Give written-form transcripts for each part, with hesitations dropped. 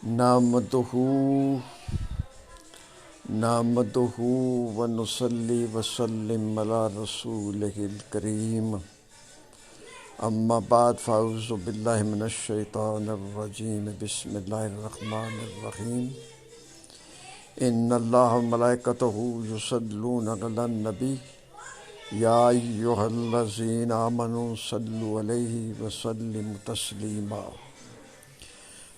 نحمدہ ونصلی وسلم علی رسولہ الکریم اما بعد فاعوذ باللہ من الشیطان الرجیم بسم اللہ الرحمن الرحیم ان اللہ وملائکتہ یصلون علی النبی یا ایھا الذین آمنوا صلوا علیہ وسلموا تسلیما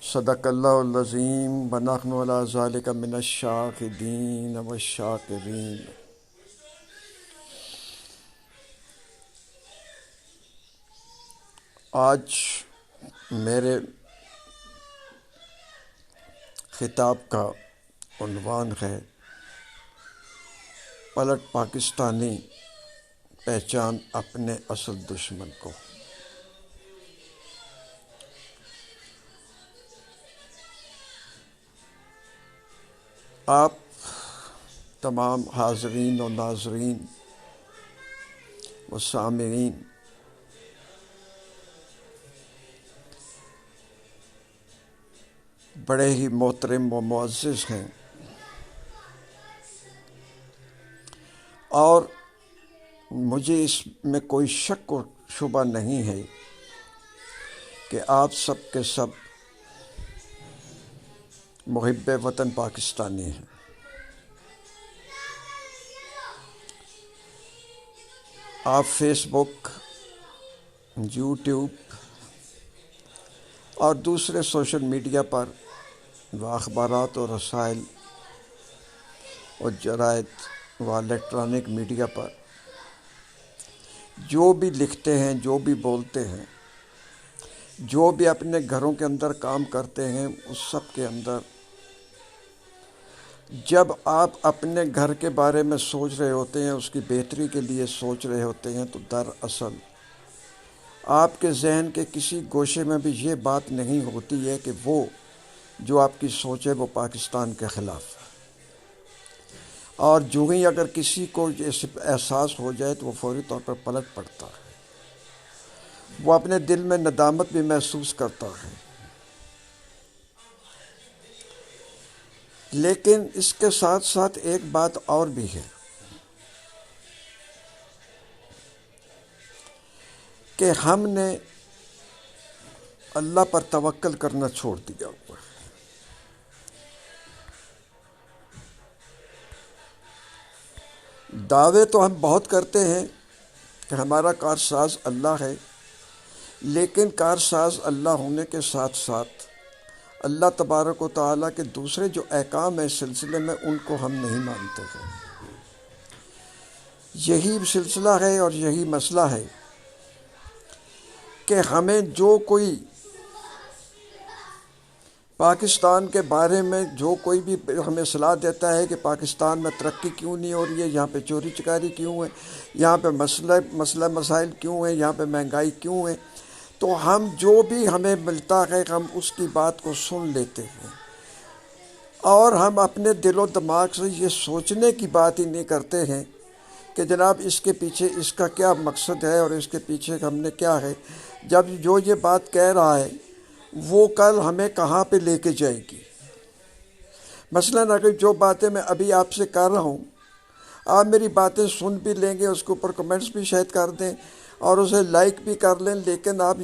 صدق اللہ العظیم ونحن علی ذلک من الشاہدین والشاکرین۔ آج میرے خطاب کا عنوان ہے پلٹ پاکستانی پہچان اپنے اصل دشمن کو۔ آپ تمام حاضرین و ناظرین و سامعین بڑے ہی محترم و معزز ہیں، اور مجھے اس میں کوئی شک و شبہ نہیں ہے کہ آپ سب کے سب محب وطن پاکستانی ہیں۔ آپ فیس بک، یوٹیوب اور دوسرے سوشل میڈیا پر و اخبارات و رسائل اور جرائد و الیکٹرانک میڈیا پر جو بھی لکھتے ہیں، جو بھی بولتے ہیں، جو بھی اپنے گھروں کے اندر کام کرتے ہیں، اس سب کے اندر جب آپ اپنے گھر کے بارے میں سوچ رہے ہوتے ہیں، اس کی بہتری کے لیے سوچ رہے ہوتے ہیں، تو دراصل آپ کے ذہن کے کسی گوشے میں بھی یہ بات نہیں ہوتی ہے کہ وہ جو آپ کی سوچ ہے وہ پاکستان کے خلاف ہے۔ اور جو ہی اگر کسی کو احساس ہو جائے تو وہ فوری طور پر پلٹ پڑتا ہے، وہ اپنے دل میں ندامت بھی محسوس کرتا ہے۔ لیکن اس کے ساتھ ساتھ ایک بات اور بھی ہے کہ ہم نے اللہ پر توکل کرنا چھوڑ دیا ہوا ہے۔ دعوے تو ہم بہت کرتے ہیں کہ ہمارا کارساز اللہ ہے، لیکن کارساز اللہ ہونے کے ساتھ ساتھ اللہ تبارک و تعالیٰ کے دوسرے جو احکام ہیں اس سلسلے میں، ان کو ہم نہیں مانتے ہیں۔ یہی سلسلہ ہے اور یہی مسئلہ ہے کہ ہمیں جو کوئی پاکستان کے بارے میں جو کوئی بھی ہمیں صلاح دیتا ہے کہ پاکستان میں ترقی کیوں نہیں ہو رہی ہے، یہاں پہ چوری چکاری کیوں ہے، یہاں پہ مسئلہ مسائل کیوں ہیں، یہاں پہ مہنگائی کیوں ہے، تو ہم جو بھی ہمیں ملتا ہے ہم اس کی بات کو سن لیتے ہیں، اور ہم اپنے دل و دماغ سے یہ سوچنے کی بات ہی نہیں کرتے ہیں کہ جناب اس کے پیچھے اس کا کیا مقصد ہے اور اس کے پیچھے ہم نے کیا ہے، جب جو یہ بات کہہ رہا ہے وہ کل ہمیں کہاں پہ لے کے جائے گی۔ مثلاً اگر جو باتیں میں ابھی آپ سے کر رہا ہوں، آپ میری باتیں سن بھی لیں گے، اس کے اوپر کمنٹس بھی شاید کر دیں اور اسے لائک بھی کر لیں، لیکن آپ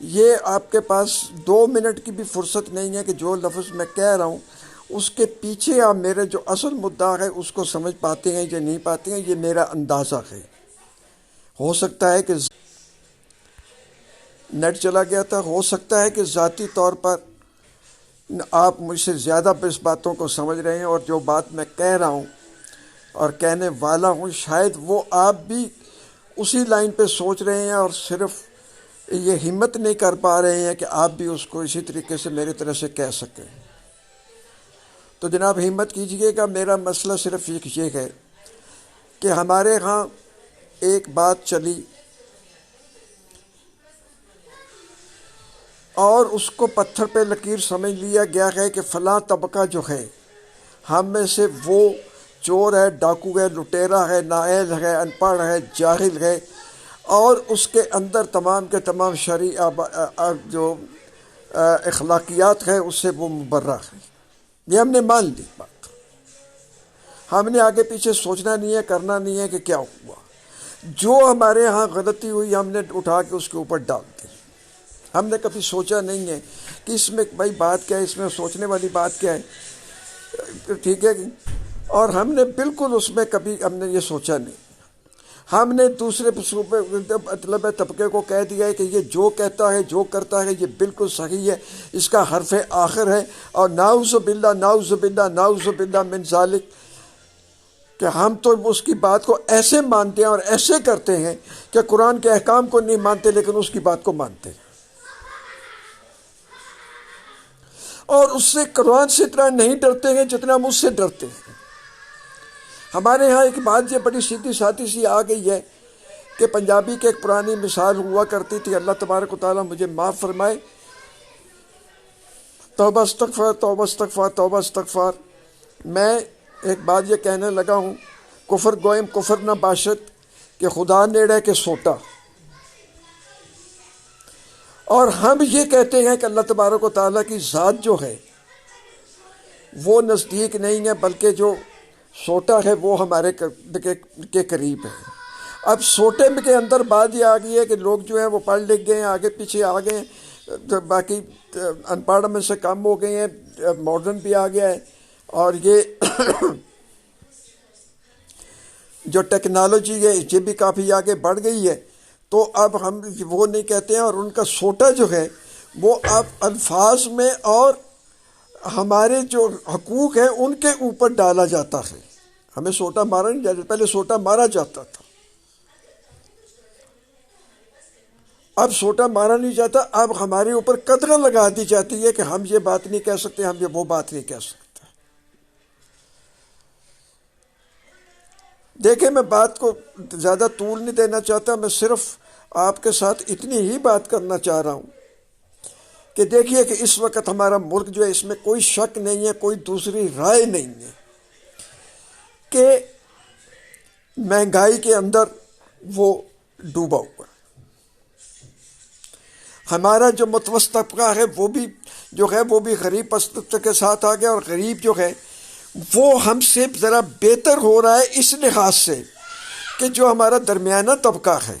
یہ آپ کے پاس 2 منٹ کی بھی فرصت نہیں ہے کہ جو لفظ میں کہہ رہا ہوں اس کے پیچھے آپ میرے جو اصل مدعا ہے اس کو سمجھ پاتے ہیں یا نہیں پاتے ہیں، یہ میرا اندازہ ہے۔ ہو سکتا ہے کہ نیٹ چلا گیا تھا، ہو سکتا ہے کہ ذاتی طور پر آپ مجھ سے زیادہ اس باتوں کو سمجھ رہے ہیں، اور جو بات میں کہہ رہا ہوں اور کہنے والا ہوں شاید وہ آپ بھی اسی لائن پہ سوچ رہے ہیں اور صرف یہ ہمت نہیں کر پا رہے ہیں کہ آپ بھی اس کو اسی طریقے سے میری طرح سے کہہ سکیں۔ تو جناب ہمت کیجئے گا، میرا مسئلہ صرف یہ ہے کہ ہمارے ہاں ایک بات چلی اور اس کو پتھر پہ لکیر سمجھ لیا گیا ہے کہ فلاں طبقہ جو ہے ہم میں سے وہ چور ہے، ڈاکو ہے، لٹیرا ہے، نااہل ہے، ان پڑھ ہے، جاہل ہے، اور اس کے اندر تمام کے تمام شرعی جو اخلاقیات ہے اس سے وہ مبرہ ہے، یہ ہم نے مان لی بات. ہم نے آگے پیچھے سوچنا نہیں ہے، کرنا نہیں ہے کہ کیا ہوا. جو ہمارے ہاں غلطی ہوئی ہم نے اٹھا کے اس کے اوپر ڈال دی. ہم نے کبھی سوچا نہیں ہے کہ اس میں بھائی بات کیا ہے، اس میں سوچنے والی بات کیا ہے، ٹھیک ہے. اور ہم نے بالکل اس میں کبھی ہم نے یہ سوچا نہیں. ہم نے دوسرے مطلب طبقے کو کہہ دیا ہے کہ یہ جو کہتا ہے جو کرتا ہے یہ بالکل صحیح ہے، اس کا حرف آخر ہے. اور نعوذ باللہ نعوذ باللہ نعوذ باللہ من ذالک، کہ ہم تو اس کی بات کو ایسے مانتے ہیں اور ایسے کرتے ہیں کہ قرآن کے احکام کو نہیں مانتے لیکن اس کی بات کو مانتے ہیں. اور اس سے قرآن سے اتنا نہیں ڈرتے ہیں جتنا ہم اس سے ڈرتے ہیں. ہمارے ہاں ایک بات یہ بڑی سیدھی سادی سی آ گئی ہے کہ پنجابی کی ایک پرانی مثال ہوا کرتی تھی، اللہ تبارک و تعالیٰ مجھے معاف فرمائے، توبہ استغفار توبہ استغفار توبہ استغفار. میں ایک بات یہ کہنے لگا ہوں، کفر گوئم کفر نہ باشد، کہ خدا نیڑے کے سوٹا. اور ہم یہ کہتے ہیں کہ اللہ تبارک و تعالیٰ کی ذات جو ہے وہ نزدیک نہیں ہے بلکہ جو سوٹا ہے وہ ہمارے کے قریب ہے. اب سوٹے کے اندر بات یہ آ گئی ہے کہ لوگ جو ہیں وہ پڑھ لکھ گئے ہیں، آگے پیچھے آ گئے ہیں، باقی ان پڑھ میں سے کم ہو گئے ہیں، ماڈرن بھی آ گیا ہے. اور یہ جو ٹیکنالوجی ہے یہ بھی کافی آگے بڑھ گئی ہے. تو اب ہم وہ نہیں کہتے ہیں، اور ان کا سوٹا جو ہے وہ اب الفاظ میں اور ہمارے جو حقوق ہیں ان کے اوپر ڈالا جاتا ہے. ہمیں سوٹا مارا نہیں جاتا، پہلے سوٹا مارا جاتا تھا، اب سوٹا مارا نہیں جاتا. اب ہمارے اوپر قدغن لگا دی جاتی ہے کہ ہم یہ بات نہیں کہہ سکتے، ہم یہ وہ بات نہیں کہہ سکتے. دیکھیں میں بات کو زیادہ طول نہیں دینا چاہتا، میں صرف آپ کے ساتھ اتنی ہی بات کرنا چاہ رہا ہوں کہ دیکھیے کہ اس وقت ہمارا ملک جو ہے اس میں کوئی شک نہیں ہے، کوئی دوسری رائے نہیں ہے کہ مہنگائی کے اندر وہ ڈوبا ہوا ہے. ہمارا جو متوسط طبقہ ہے وہ بھی جو ہے وہ بھی غریب طبقے کے ساتھ آ گیا، اور غریب جو ہے وہ ہم سے ذرا بہتر ہو رہا ہے اس لحاظ سے کہ جو ہمارا درمیانہ طبقہ ہے،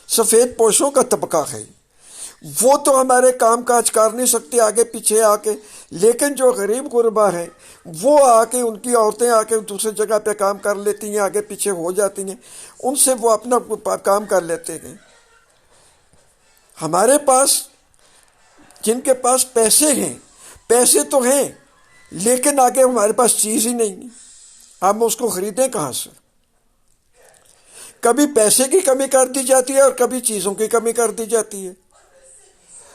سفید پوشوں کا طبقہ ہے، وہ تو ہمارے کام کاج کر نہیں سکتے آگے پیچھے آ کے، لیکن جو غریب غربا ہیں وہ آ کے، ان کی عورتیں آ کے دوسری جگہ پہ کام کر لیتی ہیں، آگے پیچھے ہو جاتی ہیں، ان سے وہ اپنا کام کر لیتے ہیں. ہمارے پاس جن کے پاس پیسے ہیں، پیسے تو ہیں لیکن آگے ہمارے پاس چیز ہی نہیں ہے، ہم اس کو خریدیں کہاں سے؟ کبھی پیسے کی کمی کر دی جاتی ہے اور کبھی چیزوں کی کمی کر دی جاتی ہے،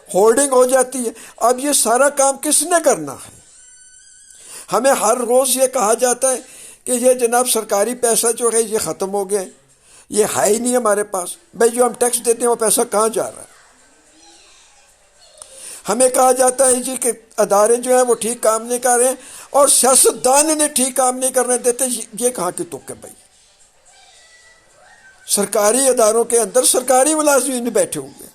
ہولڈنگ ہو جاتی ہے. اب یہ سارا کام کس نے کرنا ہے؟ ہمیں ہر روز یہ کہا جاتا ہے کہ یہ جناب سرکاری پیسہ جو ہے یہ ختم ہو گیا ہے، یہ ہے ہی نہیں ہمارے پاس. بھائی جو ہم ٹیکس دیتے ہیں وہ پیسہ کہاں جا رہا ہے؟ ہمیں کہا جاتا ہے جی کہ ادارے جو ہیں وہ ٹھیک کام نہیں کر رہے ہیں، اور سیاستدان انہیں ٹھیک کام نہیں کرنے دیتے. یہ کہاں کی تک ہے بھائی؟ سرکاری اداروں کے اندر سرکاری ملازمین بیٹھے ہوئے ہیں.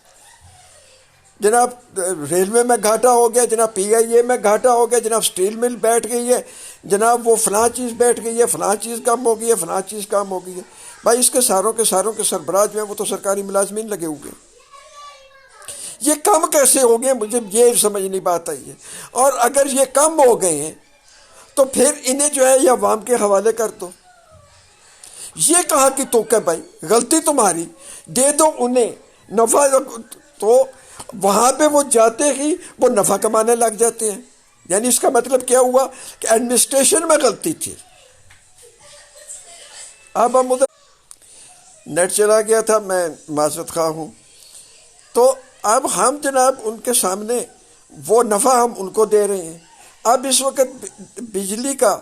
جناب ریلوے میں گھاٹا ہو گیا، جناب پی آئی اے میں گھاٹا ہو گیا، جناب سٹیل مل بیٹھ گئی ہے، جناب وہ فلاں چیز بیٹھ گئی ہے، فلاں چیز کم ہو گئی ہے، فلاں چیز کم ہو گئی ہے. بھائی اس کے ساروں کے سربراہ جو ہیں وہ تو سرکاری ملازمین لگے ہوئے ہیں. یہ کم کیسے ہو گئے؟ مجھے یہ سمجھ نہیں بات آئی ہے. اور اگر یہ کم ہو گئے ہیں تو پھر انہیں جو ہے یہ عوام کے حوالے کر دو. یہ کہاں کی توقع ہے بھائی؟ غلطی تمہاری، دے دو انہیں نفع. تو وہاں پہ وہ جاتے ہی وہ نفع کمانے لگ جاتے ہیں. یعنی اس کا مطلب کیا ہوا کہ ایڈمنسٹریشن میں غلطی تھی. اب ہم ادھر نیٹ چلا گیا تھا، میں معذرت خواہ ہوں. تو اب ہم جناب ان کے سامنے وہ نفع ہم ان کو دے رہے ہیں. اب اس وقت بجلی کا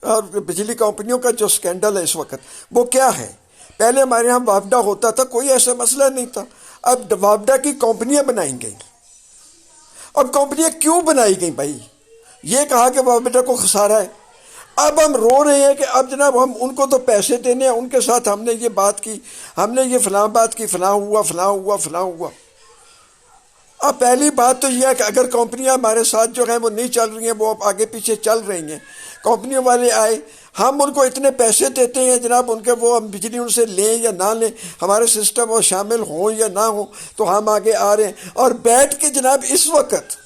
اور بجلی کمپنیوں کا جو سکینڈل ہے اس وقت وہ کیا ہے؟ پہلے ہمارے یہاں وابڈا ہوتا تھا، کوئی ایسا مسئلہ نہیں تھا. اب وابڈا کی کمپنیاں بنائی گئیں. اور کمپنیاں کیوں بنائی گئیں بھائی؟ یہ کہا کہ وابڈا کو خسارہ ہے. اب ہم رو رہے ہیں کہ اب جناب ہم ان کو تو پیسے دینے ہیں، ان کے ساتھ ہم نے یہ بات کی، ہم نے یہ فلاں بات کی، فلاں ہوا فلاں ہوا فلاں ہوا. اب پہلی بات تو یہ ہے کہ اگر کمپنیاں ہمارے ساتھ جو ہیں وہ نہیں چل رہی ہیں، وہ اب آگے پیچھے چل رہی ہیں، کمپنیوں والے آئے، ہم ان کو اتنے پیسے دیتے ہیں جناب ان کے، وہ ہم بجلی ان سے لیں یا نہ لیں، ہمارے سسٹم میں شامل ہوں یا نہ ہوں، تو ہم آگے آ رہے ہیں۔ اور بیٹھ کے جناب اس وقت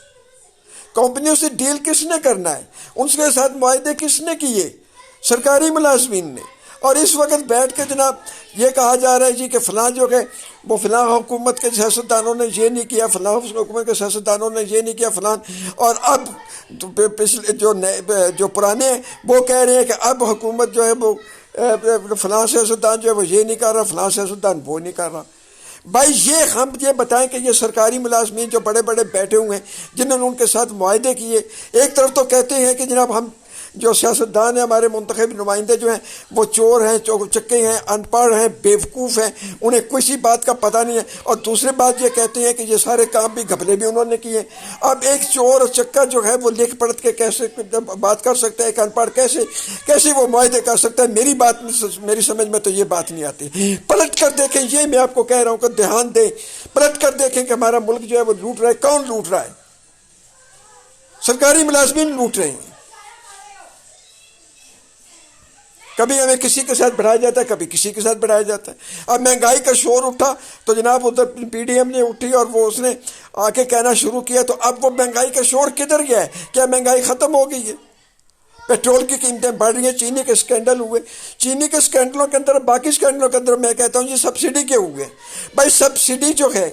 کمپنیوں سے ڈیل کس نے کرنا ہے، ان کے ساتھ معاہدے کس نے کیے؟ سرکاری ملازمین نے۔ اور اس وقت بیٹھ کے جناب یہ کہا جا رہا ہے جی کہ فلاں جو ہے وہ فلاں حکومت کے سیاستدانوں نے یہ نہیں کیا، فلاں حکومت کے سیاستدانوں نے یہ نہیں کیا، فلاں، اور اب پچھلے جو پرانے ہیں وہ کہہ رہے ہیں کہ اب حکومت جو ہے وہ فلاں سیاستدان جو ہے وہ یہ نہیں کر رہا، فلاں سیاستدان وہ نہیں کر رہا۔ بھائی ہم یہ بتائیں کہ یہ سرکاری ملازمین جو بڑے بڑے بیٹھے ہوئے ہیں جنہوں نے ان کے ساتھ معاہدے کیے، ایک طرف تو کہتے ہیں کہ جناب ہم جو سیاستدان ہیں، ہمارے منتخب نمائندے جو ہیں وہ چور ہیں، چکے ہیں، ان پڑھ ہیں، بیوقوف ہیں، انہیں کسی بات کا پتہ نہیں ہے، اور دوسری بات یہ کہتے ہیں کہ یہ سارے کام بھی گھپلے بھی انہوں نے کیے۔ اب ایک چور اور چکا جو ہے وہ لکھ پڑھ کے کیسے بات کر سکتا ہے، ایک ان پڑھ کیسے وہ معاہدے کر سکتا ہے؟ میری سمجھ میں تو یہ بات نہیں آتی۔ پلٹ کر دیکھیں، یہ میں آپ کو کہہ رہا ہوں کہ دھیان دیں، پلٹ کر دیکھیں کہ ہمارا ملک جو ہے وہ لوٹ رہا ہے۔ کون لوٹ رہا ہے؟ سرکاری ملازمین لوٹ رہے ہیں۔ کبھی ہمیں کسی کے ساتھ بڑھایا جاتا ہے، کبھی کسی کے ساتھ بڑھایا جاتا ہے۔ اب مہنگائی کا شور اٹھا تو جناب ادھر پی ڈی ایم نے اٹھی اور وہ اس نے آ کے کہنا شروع کیا، تو اب وہ مہنگائی کا شور کدھر گیا ہے؟ کیا مہنگائی ختم ہو گئی ہے؟ پیٹرول کی قیمتیں بڑھ رہی ہیں، چینی کے اسکینڈل ہوئے، چینی کے اسکینڈلوں کے اندر، باقی اسکینڈلوں کے اندر میں کہتا ہوں یہ سبسڈی کے ہوئے۔ بھائی سبسڈی جو ہے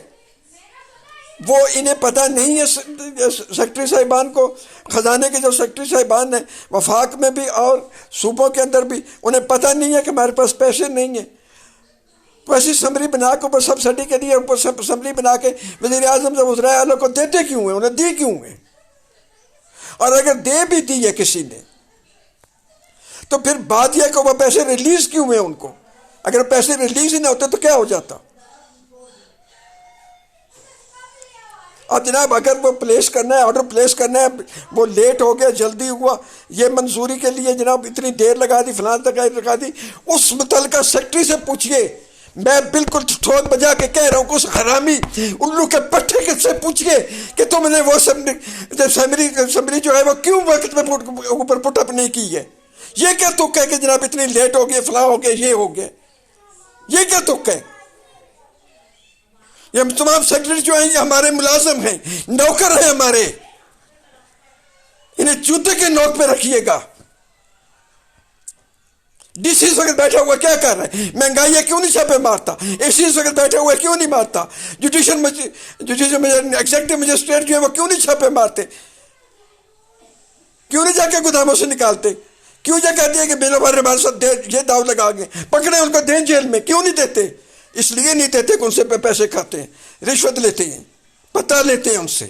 وہ انہیں پتہ نہیں ہے، سیکٹری صاحبان کو، خزانے کے جو سیکٹری صاحبان ہیں وفاق میں بھی اور صوبوں کے اندر بھی، انہیں پتہ نہیں ہے کہ ہمارے پاس پیسے نہیں ہیں۔ تو ایسی اسمبلی بنا کے اوپر سبسڈی کے لیے اوپر اسمبلی بنا کے وزیر اعظم سے وزرائے اعلیٰ کو دیتے کیوں ہیں؟ انہیں دی کیوں ہیں؟ اور اگر دے بھی دی ہے کسی نے تو پھر بات یہ کہ وہ پیسے ریلیز کیوں ہوئے ان کو؟ اگر پیسے ریلیز ہی نہ ہوتے تو کیا ہو جاتا؟ اب جناب اگر وہ پلیس کرنا ہے، آرڈر پلیس کرنا ہے، وہ لیٹ ہو گیا، جلدی ہوا، یہ منظوری کے لیے جناب اتنی دیر لگا دی، فلاں تک لگا دی، اس متعلقہ سیکٹری سے پوچھئے، میں بالکل ٹھوک بجا کے کہہ رہا ہوں کہ اس حرامی الو کے پٹھے سے پوچھئے کہ تم نے وہ اسمبلی جو ہے وہ کیوں وقت میں اوپر پٹ اپ نہیں کی ہے؟ یہ کیا تک ہے کہ جناب اتنی لیٹ ہو گیا، فلاں ہو گیا، یہ ہو گیا؟ یہ کیا تک ہے؟ یہ تمام سیکرٹری جو ہیں یہ ہمارے ملازم ہیں، نوکر ہیں ہمارے، انہیں جوتے کے نوک پہ رکھیے گا۔ ڈی سی اس وقت بیٹھا ہوا کیا کر رہا ہے؟ مہنگائی ہے کیوں نہیں چھاپے مارتا؟ اے سی اس وقت بیٹھا ہوا کیوں نہیں مارتا؟ ایگزیکٹو مجسٹریٹ جو ہے وہ کیوں نہیں چھاپے مارتے؟ کیوں نہیں جا کے گوداموں سے نکالتے؟ کیوں جا کہتے ہیں کہ میرے بارے ہمارے ساتھ یہ داؤ لگا گئے، پکڑے ان کو دیں جیل میں؟ کیوں نہیں دیتے؟ اس لیے نہیں دیتے کہ ان سے پیسے کھاتے ہیں، رشوت لیتے ہیں، پتہ لیتے ہیں ان سے۔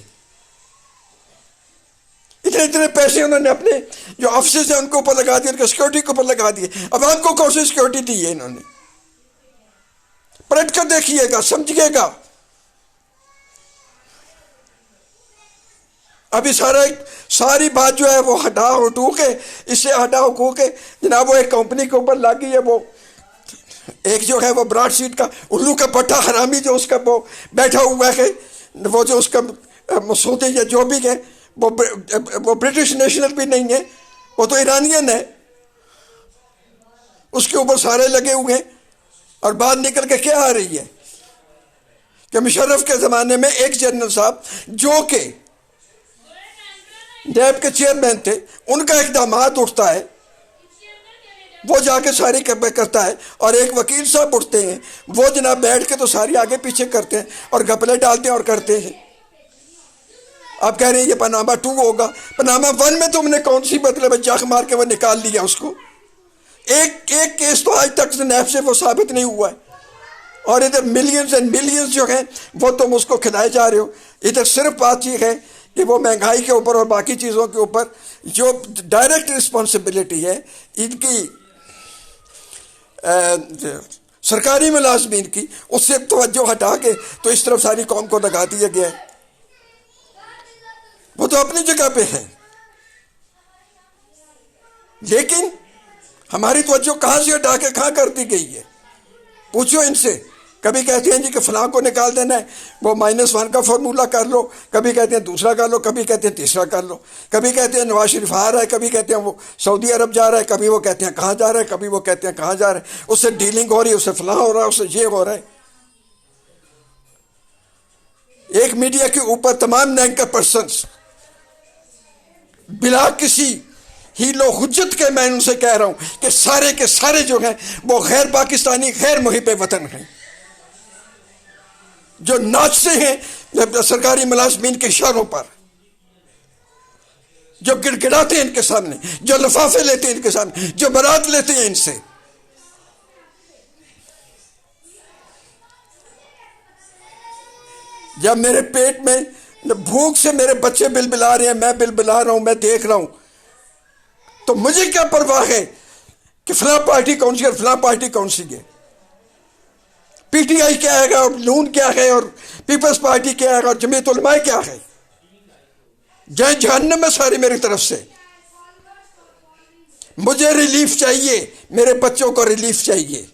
اتنے پیسے انہوں نے اپنے جو آفسز ہیں ان کے اوپر لگا دیے، ان کے سیکورٹی کے اوپر لگا دیے۔ اب آپ کو کون سی سیکورٹی دی ہے انہوں نے؟ پلٹ کر دیکھیے گا، سمجھیے گا۔ ابھی ساری بات جو ہے وہ ہٹا ہٹو کے، اس سے ہٹا ہٹو کے جناب وہ ایک کمپنی کے اوپر لگی ہے، وہ ایک جو ہے وہ براڈ شیٹ کا الو کا پٹھا حرامی جو اس کا وہ بیٹھا ہوا ہے، وہ جو اس کا مسعودی یا جو بھی ہے وہ برٹش نیشنل بھی نہیں ہے، وہ تو ایرانین ہے، اس کے اوپر سارے لگے ہوئے ہیں۔ اور بات نکل کے کیا آ رہی ہے کہ مشرف کے زمانے میں ایک جنرل صاحب جو کہ نیب کے چیئرمین تھے، ان کا ایک داماد اٹھتا ہے، وہ جا کے ساری کرتا ہے، اور ایک وکیل صاحب اٹھتے ہیں، وہ جناب بیٹھ کے تو ساری آگے پیچھے کرتے ہیں اور گپلے ڈالتے ہیں اور کرتے ہیں۔ آپ کہہ رہے ہیں یہ پاناما 2 ہوگا، پاناما 1 میں تم نے کون سی مطلب جاخ مار کے وہ نکال لیا اس کو؟ ایک کیس تو آج تک نیب سے وہ ثابت نہیں ہوا ہے، اور ادھر ملینز اینڈ ملینز جو ہیں وہ تم اس کو کھلائے جا رہے ہو۔ ادھر صرف بات یہ ہے کہ وہ مہنگائی کے اوپر اور باقی چیزوں کے اوپر جو ڈائریکٹ رسپانسبلٹی ہے ان کی سرکاری ملازمین کی، اس سے توجہ ہٹا کے تو اس طرف ساری قوم کو لگا دیا گیا ہے۔ وہ تو اپنی جگہ پہ ہے، لیکن ہماری توجہ کہاں سے ہٹا کے کہاں کر دی گئی ہے؟ پوچھو ان سے، کبھی کہتے ہیں جی کہ فلاں کو نکال دینا ہے، وہ -1 کا فارمولہ کر لو، کبھی کہتے ہیں دوسرا کر لو، کبھی کہتے ہیں تیسرا کر لو، کبھی کہتے ہیں نواز شریف آ رہا ہے، کبھی کہتے ہیں وہ سعودی عرب جا رہا ہے، کبھی وہ کہتے ہیں کہاں جا رہا ہے، کبھی وہ کہتے ہیں کہاں جا رہا ہے، اس سے ڈیلنگ ہو رہی ہے، اس سے فلاں ہو رہا ہے، اس سے یہ ہو رہا ہے۔ ایک میڈیا کے اوپر تمام اینکر پرسنس بلا کسی ہیل و حجت کے، میں ان سے کہہ رہا ہوں کہ سارے کے سارے جو ہیں وہ غیر پاکستانی، غیر محب وطن ہیں، جو ناچتے ہیں سرکاری ملازمین کے اشاروں پر، جو گڑ گڑاتے ہیں ان کے سامنے، جو لفافے لیتے ہیں ان کے سامنے، جو برات لیتے ہیں ان سے۔ جب میرے پیٹ میں بھوک سے میرے بچے بلبلا رہے ہیں، میں بلبلا رہا ہوں، میں دیکھ رہا ہوں، تو مجھے کیا پرواہ ہے کہ فلاں پارٹی کون سی ہے اور فلاں پارٹی کون سی ہے، پی ٹی آئی کیا ہے اور نون کیا ہے اور پیپلز پارٹی کیا ہے اور جمعیت علماء کیا ہے، جائیں جہنم میں ساری میری طرف سے۔ مجھے ریلیف چاہیے، میرے بچوں کو ریلیف چاہیے،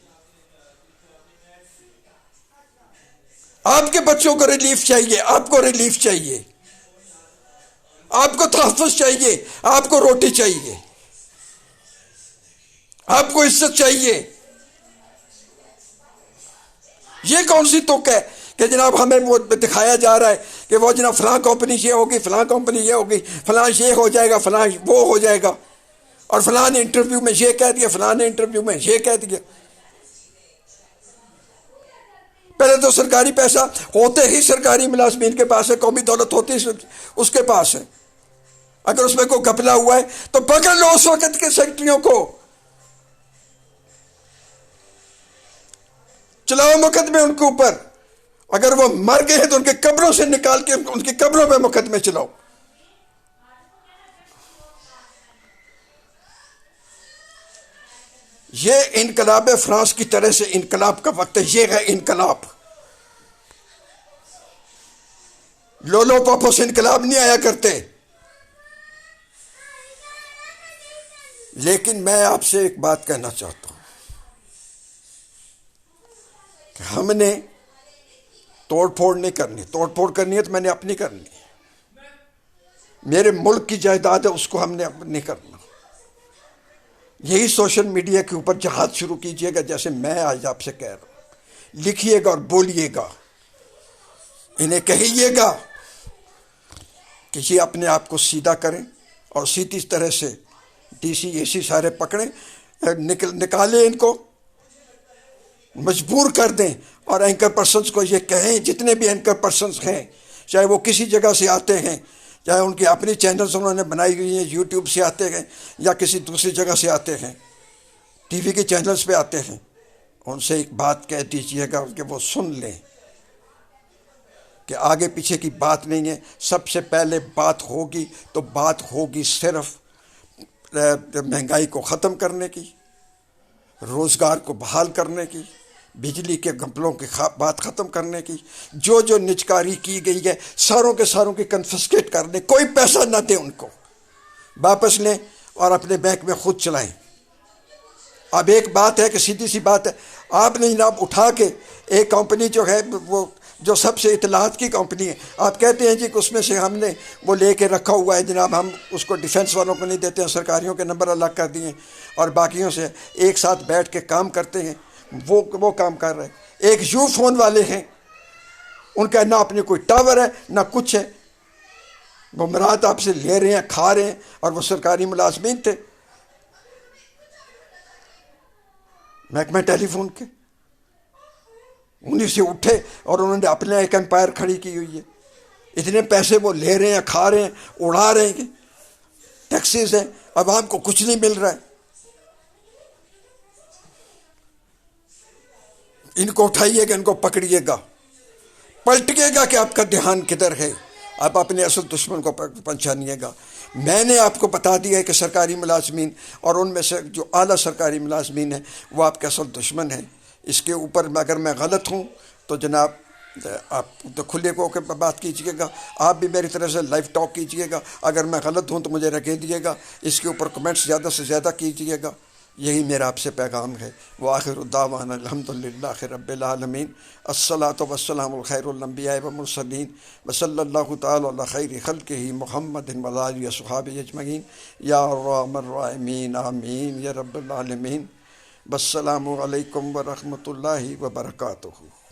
آپ کے بچوں کو ریلیف چاہیے، آپ کو ریلیف چاہیے، آپ کو تحفظ چاہیے، آپ کو روٹی چاہیے، آپ کو عزت چاہیے۔ یہ کون سی تک ہے کہ جناب ہمیں وہ دکھایا جا رہا ہے کہ وہ جناب فلاں کمپنی یہ ہوگی، فلاں کمپنی یہ ہوگی، فلاں یہ ہو جائے گا، فلاں وہ ہو جائے گا، اور فلاں نے انٹرویو میں یہ کہہ دیا، فلاں نے انٹرویو میں یہ کہہ دیا۔ پہلے تو سرکاری پیسہ ہوتے ہی سرکاری ملازمین کے پاس ہے، قومی دولت ہوتی اس کے پاس ہے، اگر اس میں کوئی گھپلا ہوا ہے تو پکڑ لو اس وقت کے سیکٹریوں کو، چلاؤ مقدمے ان کے اوپر، اگر وہ مر گئے ہیں تو ان کے قبروں سے نکال کے ان کی قبروں پہ مقدمے چلاؤ۔ یہ انقلاب فرانس کی طرح سے انقلاب کا وقت ہے، یہ ہے انقلاب۔ لولو پاپو سے انقلاب نہیں آیا کرتے۔ لیکن میں آپ سے ایک بات کہنا چاہتا ہوں کہ ہم نے توڑ پھوڑ نہیں کرنی، توڑ پھوڑ کرنی ہے تو میں نے اپنی کرنی ہے، میرے ملک کی جائیداد ہے، اس کو ہم نے نہیں کرنا۔ یہی سوشل میڈیا کے اوپر جہاد شروع کیجئے گا، جیسے میں آج آپ سے کہہ رہا ہوں، لکھیے گا اور بولیے گا، انہیں کہیے گا کہ یہ اپنے آپ کو سیدھا کریں اور سیدھی طرح سے ڈی سی اے سی سارے پکڑیں، نکالیں، ان کو مجبور کر دیں، اور اینکر پرسنز کو یہ کہیں، جتنے بھی اینکر پرسنز ہیں، چاہے وہ کسی جگہ سے آتے ہیں، چاہے ان کی اپنی چینلز انہوں نے بنائی ہوئی ہیں، یوٹیوب سے آتے ہیں یا کسی دوسری جگہ سے آتے ہیں، ٹی وی کے چینلز پہ آتے ہیں، ان سے ایک بات کہہ دیجیے گا کہ وہ سن لیں کہ آگے پیچھے کی بات نہیں ہے۔ سب سے پہلے بات ہوگی تو بات ہوگی صرف مہنگائی کو ختم کرنے کی، روزگار کو بحال کرنے کی، بجلی کے گھپلوں کی بات ختم کرنے کی، جو جو نجکاری کی گئی ہے ساروں کے ساروں کی کنفسکیٹ کر دیں، کوئی پیسہ نہ دیں، ان کو واپس لیں اور اپنے بینک میں خود چلائیں۔ اب ایک بات ہے کہ سیدھی سی بات ہے، آپ نے جناب اٹھا کے ایک کمپنی جو ہے وہ جو سب سے اطلاعات کی کمپنی ہے، آپ کہتے ہیں جی کہ اس میں سے ہم نے وہ لے کے رکھا ہوا ہے، جناب ہم اس کو ڈیفنس والوں کو نہیں دیتے ہیں، سرکاریوں کے نمبر الگ کر دیے اور باقیوں سے ایک ساتھ بیٹھ کے کام کرتے ہیں، وہ کام کر رہے ہیں۔ ایک یو فون والے ہیں، ان کا نہ اپنے کوئی ٹاور ہے نہ کچھ ہے، وہ مراد آپ سے لے رہے ہیں، کھا رہے ہیں، اور وہ سرکاری ملازمین تھے محکمہ ٹیلی فون کے، انہیں سے اٹھے اور انہوں نے اپنے ایک امپائر کھڑی کی ہوئی ہے، اتنے پیسے وہ لے رہے ہیں، کھا رہے ہیں، اڑا رہے ہیں، ٹیکسیز ہیں، عوام کو کچھ نہیں مل رہا ہے۔ ان کو اٹھائیے گا، ان کو پکڑیے گا، پلٹیے گا کہ آپ کا دھیان کدھر ہے، آپ اپنے اصل دشمن کو پہچانیے گا۔ میں نے آپ کو بتا دیا ہے کہ سرکاری ملازمین اور ان میں سے جو اعلیٰ سرکاری ملازمین ہیں وہ آپ کے اصل دشمن ہیں۔ اس کے اوپر اگر میں غلط ہوں تو جناب آپ تو کھلے کو کے بات کیجئے گا، آپ بھی میری طرف سے لائیو ٹاک کیجئے گا، اگر میں غلط ہوں تو مجھے رکھے دیجیے گا، اس کے اوپر کمنٹس زیادہ سے زیادہ کیجئے گا، یہی میرا آپ سے پیغام ہے۔ وآخر الدعوانا الحمدللہ رب العالمین۔ الصلاۃ والسلام الخیر الانبیاء والمرسلین وصلی اللہ تعالی علی خیر خلقہ محمد وآلہ وصحبہ اجمعین یا ارحم الراحمین آمین یا رب العالمین۔ السلام علیکم ورحمۃ اللہ وبرکاتہ۔